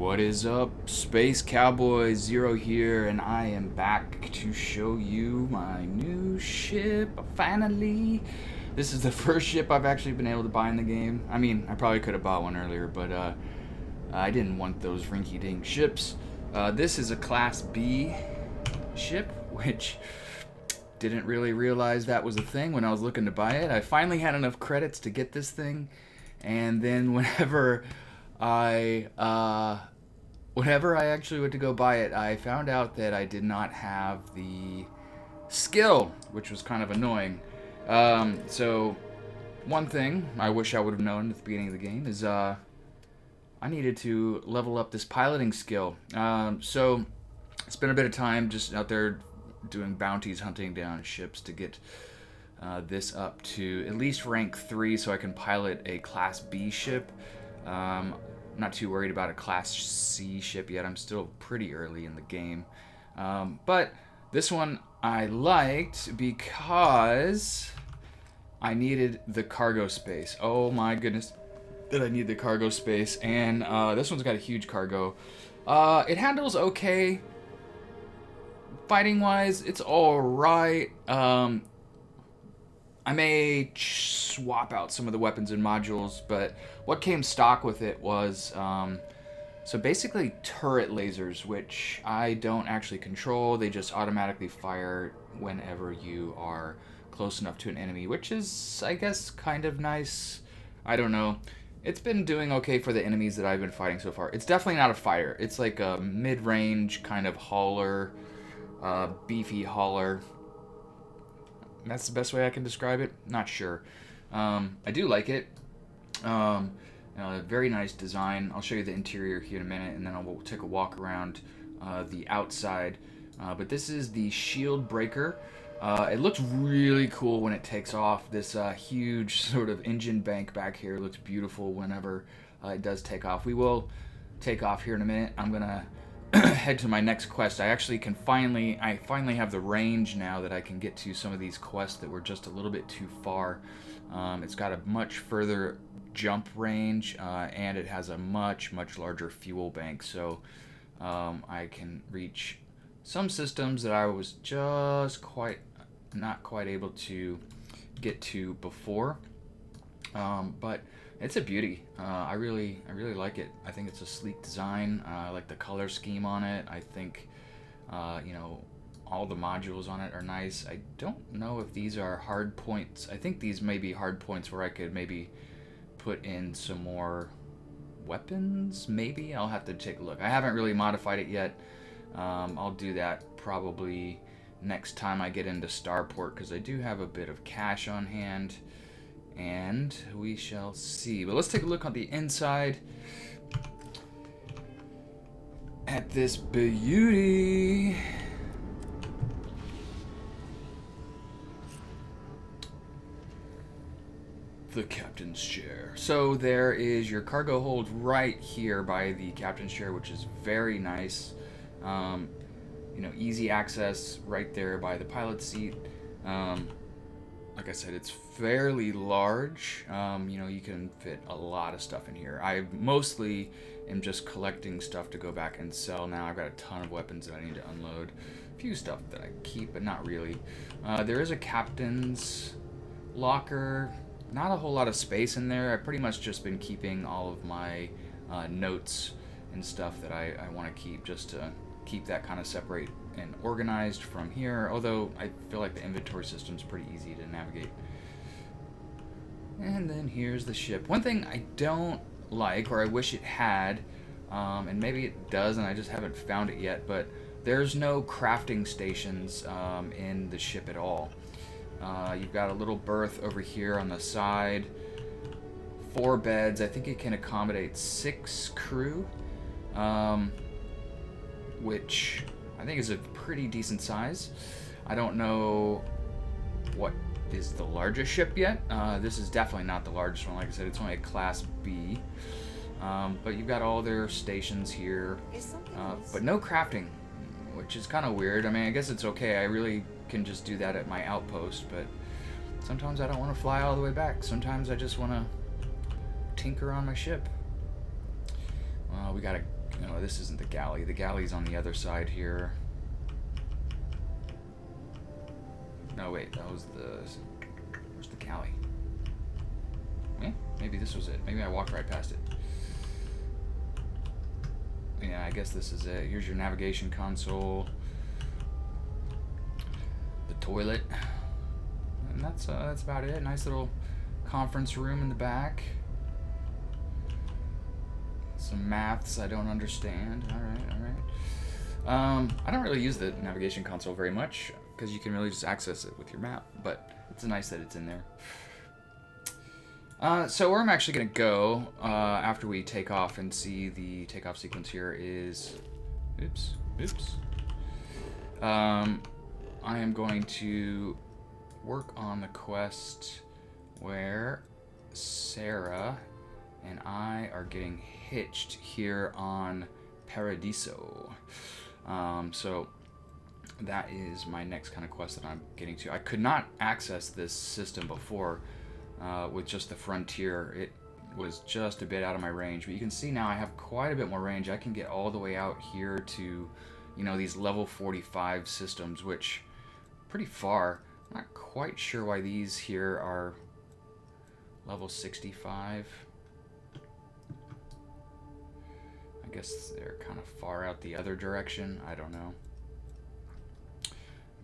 What is up? Space Cowboys Zero here, and I am back to show you my new ship. Finally, this is the first ship I've actually been able to buy in the game. I mean, I probably could have bought one earlier, but I didn't want those rinky-dink ships. This is a Class B ship, which didn't really realize that was a thing when I was looking to buy it. I finally had enough credits to get this thing, and then whenever I actually went to go buy it, I found out that I did not have the skill, which was kind of annoying. So one thing I wish I would have known at the beginning of the game is I needed to level up this piloting skill. So spent a bit of time just out there doing bounties, hunting down ships to get this up to at least rank 3 so I can pilot a Class B ship. I'm not too worried about a Class C ship yet. I'm still pretty early in the game. But this one I liked because I needed the cargo space. Oh my goodness, did I need the cargo space. And this one's got a huge cargo. It handles okay. Fighting wise, it's alright. I may swap out some of the weapons and modules, but what came stock with it was so basically turret lasers, which I don't actually control. They just automatically fire whenever you are close enough to an enemy, which is, I guess, kind of nice. I don't know. It's been doing okay for the enemies that I've been fighting so far. It's definitely not a fighter. It's like a mid-range kind of hauler, beefy hauler. That's the best way I can describe it. Not sure. I do like it. Very nice design. I'll show you the interior here in a minute, and then I'll take a walk around the outside. But this is the Shieldbreaker. It looks really cool when it takes off. This huge sort of engine bank back here looks beautiful whenever it does take off. We will take off here in a minute. I'm gonna head to my next quest. I finally have the range now that I can get to some of these quests that were just a little bit too far. It's got a much further jump range, and it has a much larger fuel bank, so I can reach some systems that I was just not quite able to get to before. But it's a beauty. I really like it. I think it's a sleek design. I like the color scheme on it. I think all the modules on it are nice. I don't know if these are hard points. I think these may be hard points where I could maybe put in some more weapons. Maybe I'll have to take a look. I haven't really modified it yet. I'll do that probably next time I get into Starport, because I do have a bit of cash on hand. And we shall see. But let's take a look on the inside at this beauty. The captain's chair. So there is your cargo hold right here by the captain's chair, which is very nice. Easy access right there by the pilot seat. Like I said, it's fairly large. You can fit a lot of stuff in here. I mostly am just collecting stuff to go back and sell now. I've got a ton of weapons that I need to unload. A few stuff that I keep, but not really. There is a captain's locker. Not a whole lot of space in there. I've pretty much just been keeping all of my notes and stuff that I want to keep, just to keep that kind of separate and organized from here, although I feel like the inventory system's pretty easy to navigate. And then here's the ship. One thing I don't like, or I wish it had, and maybe it does and I just haven't found it yet, but there's no crafting stations in the ship at all. You've got a little berth over here on the side, 4 beds. I think it can accommodate 6 crew, which I think is a pretty decent size. I don't know what is the largest ship yet. This is definitely not the largest one. Like I said, it's only a Class B. But you've got all their stations here, but no crafting, which is kind of weird. I mean, I guess it's okay. I really can just do that at my outpost, but sometimes I don't want to fly all the way back. Sometimes I just want to tinker on my ship. We got a No, this isn't the galley. The galley's on the other side here. No, wait, that was the... Where's the galley? Eh? Maybe this was it. Maybe I walked right past it. Yeah, I guess this is it. Here's your navigation console. The toilet. And that's about it. Nice little conference room in the back. Some maths I don't understand. Alright. I don't really use the navigation console very much because you can really just access it with your map, but it's nice that it's in there. So where I'm actually going to go after we take off and see the takeoff sequence here is... Oops. I am going to work on the quest where Sarah and I are getting hitched here on Paradiso. So that is my next kind of quest that I'm getting to. I could not access this system before with just the Frontier. It was just a bit out of my range, but you can see now I have quite a bit more range. I can get all the way out here to, you know, these level 45 systems, which pretty far. I'm not quite sure why these here are level 65. I guess they're kind of far out the other direction. I don't know.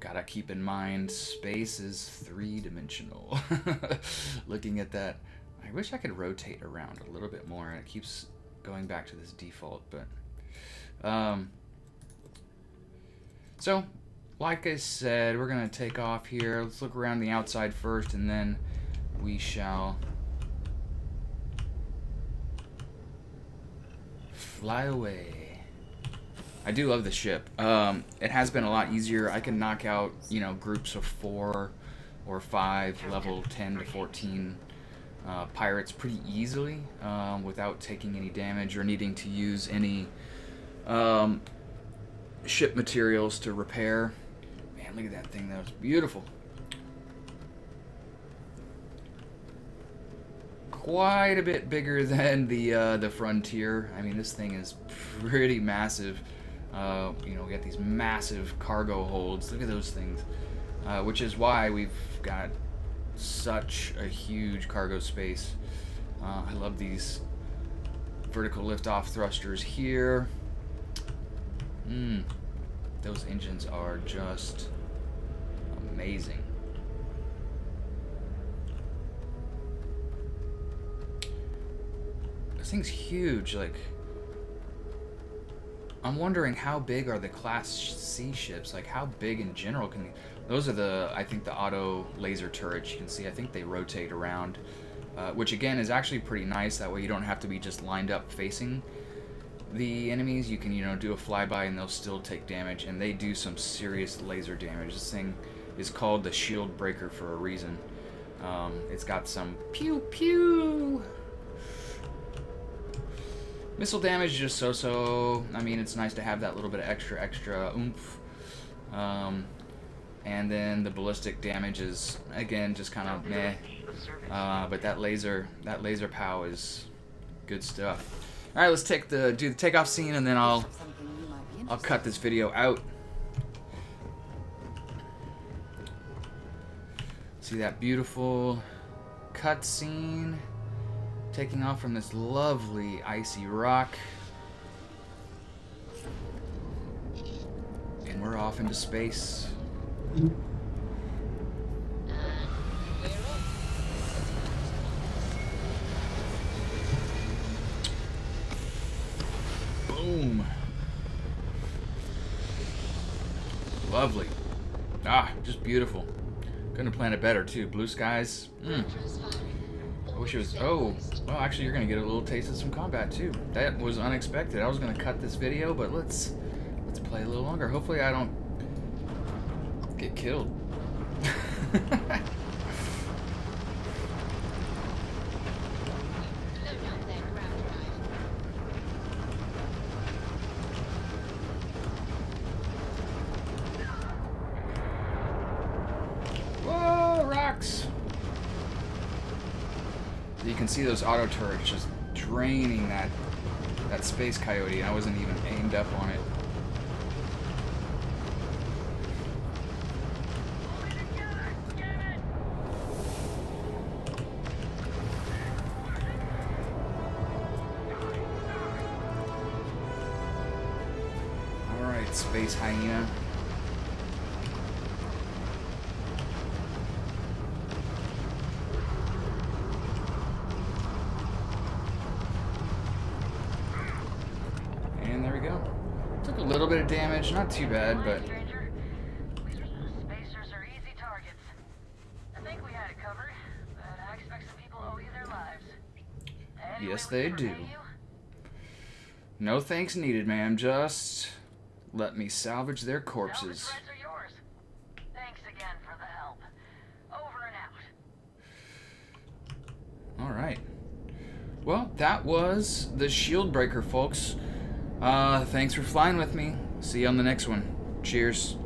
Gotta keep in mind, space is three-dimensional. Looking at that, I wish I could rotate around a little bit more, and it keeps going back to this default, but... So, like I said, we're gonna take off here. Let's look around the outside first, and then we shall fly away. I do love the ship. It has been a lot easier. I can knock out, you know, groups of 4 or 5 level 10 to 14 pirates pretty easily without taking any damage or needing to use any ship materials to repair. Man, look at that thing. That was beautiful. Quite a bit bigger than the Frontier. I mean, this thing is pretty massive. You know, we got these massive cargo holds. Look at those things. Which is why we've got such a huge cargo space. I love these vertical liftoff thrusters here. Those engines are just amazing. This thing's huge. Like, I'm wondering how big are the Class C ships? Like, how big in general can those are the, I think, the auto laser turrets. You can see, I think they rotate around, which again is actually pretty nice. That way you don't have to be just lined up facing the enemies. You can, you know, do a flyby and they'll still take damage, and they do some serious laser damage. This thing is called the Shieldbreaker for a reason. It's got some pew pew. Missile damage is just so-so. I mean, it's nice to have that little bit of extra oomph. And then the ballistic damage is, again, just kind of meh. But that laser pow is good stuff. All right, let's do the takeoff scene, and then I'll cut this video out. See that beautiful cutscene. Taking off from this lovely icy rock. And we're off into space. Boom. Lovely. Just beautiful. Couldn't have planned it better too. Blue skies. I wish it was... Oh, well, actually, you're going to get a little taste of some combat, too. That was unexpected. I was going to cut this video, but let's play a little longer. Hopefully I don't get killed. Whoa, rocks! You can see those auto turrets just draining that space coyote, and I wasn't even aimed up on it. Alright, space hyena. And there we go. Took a little bit of damage, not too bad, but... Spacers are easy targets. I think we had it covered, but I expect some people owe you their lives. Yes, they do. No thanks needed, ma'am. Just let me salvage their corpses. Salvage rights are yours. Thanks again for the help. Over and out. Alright. Well, that was the Shieldbreaker, folks. Thanks for flying with me. See you on the next one. Cheers.